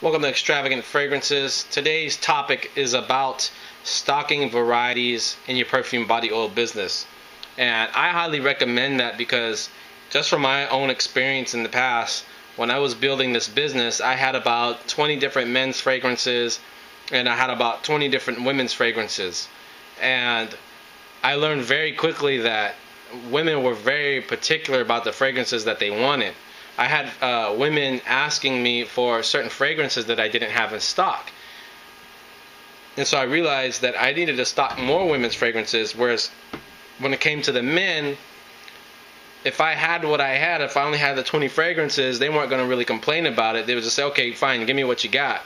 Welcome to Extravagant Fragrances. Today's topic is about stocking varieties in your perfume body oil business. And I highly recommend that because just from my own experience in the past, when I was building this business, I had about 20 different men's fragrances and I had about 20 different women's fragrances. And I learned very quickly that women were very particular about the fragrances that they wanted. I had women asking me for certain fragrances that I didn't have in stock. And so I realized that I needed to stock more women's fragrances, whereas when it came to the men, if I had what I had, if I only had the 20 fragrances, they weren't going to really complain about it. They would just say, okay, fine, give me what you got.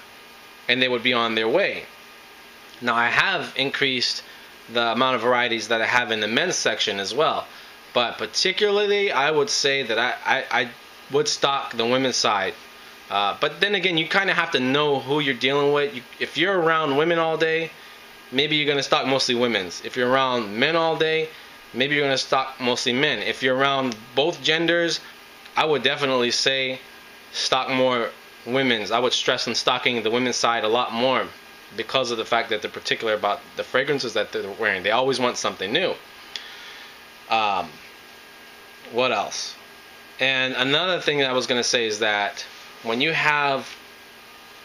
And they would be on their way. Now I have increased the amount of varieties that I have in the men's section as well. But particularly, I would say that I would stock the women's side. But then again, you kind of have to know who you're dealing with. If you're around women all day, maybe you're going to stock mostly women's. If you're around men all day, maybe you're going to stock mostly men. If you're around both genders, I would definitely say stock more women's. I would stress on stocking the women's side a lot more because of the fact that they're particular about the fragrances that they're wearing. They always want something new. What else? And another thing that I was going to say is that when you have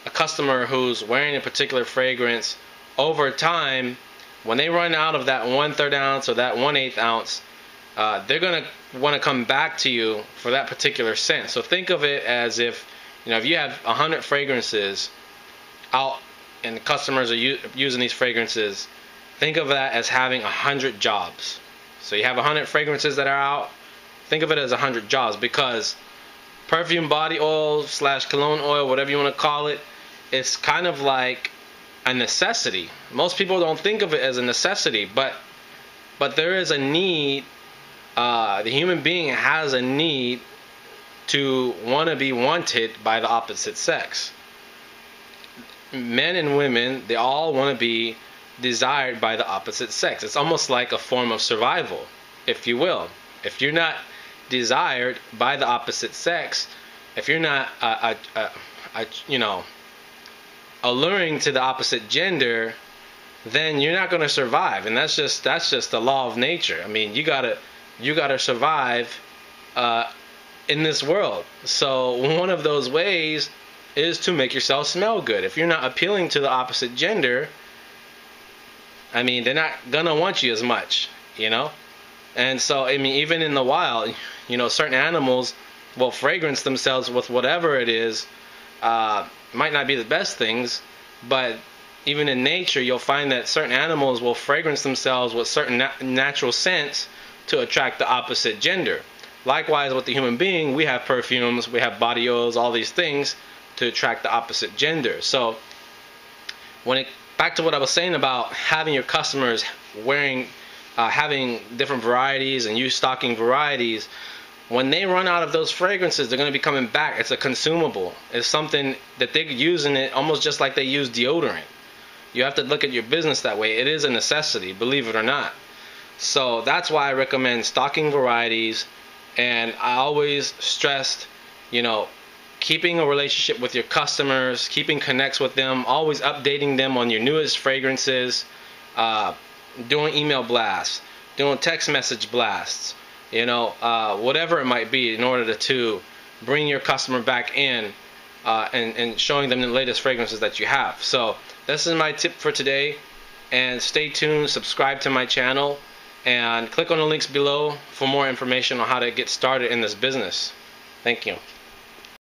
a customer who's wearing a particular fragrance, over time, when they run out of that 1/3 ounce or that 1/8 ounce, they're going to want to come back to you for that particular scent. So think of it as if you have 100 fragrances out and the customers are using these fragrances, think of that as having 100 jobs. So you have 100 fragrances that are out. Think of it as 100 jobs, because perfume body oil / cologne oil, whatever you want to call it, it's kind of like a necessity. Most people don't think of it as a necessity, but there is a need. The human being has a need to want to be wanted by the opposite sex. Men and women, they all want to be desired by the opposite sex. It's almost like a form of survival, if you will. If you're not desired by the opposite sex, if you're not alluring to the opposite gender, then you're not going to survive. And that's just the law of nature. I mean, you gotta survive in this world. So one of those ways is to make yourself smell good. If you're not appealing to the opposite gender, I mean, they're not gonna want you as much, And so, I mean, even in the wild, certain animals will fragrance themselves with whatever it is. Might not be the best things, but even in nature, you'll find that certain animals will fragrance themselves with certain natural scents to attract the opposite gender. Likewise, with the human being, we have perfumes, we have body oils, all these things to attract the opposite gender. So, back to what I was saying about having your customers having different varieties and you stocking varieties, when they run out of those fragrances, they're going to be coming back. It's a consumable. It's something that they're using it almost just like they use deodorant. You have to look at your business that way. It is a necessity, believe it or not. So that's why I recommend stocking varieties. And I always stressed, keeping a relationship with your customers, keeping connects with them, always updating them on your newest fragrances, doing email blasts, doing text message blasts, whatever it might be, in order to bring your customer back in and showing them the latest fragrances that you have. So this is my tip for today, and stay tuned, subscribe to my channel, and click on the links below for more information on how to get started in this business. Thank you.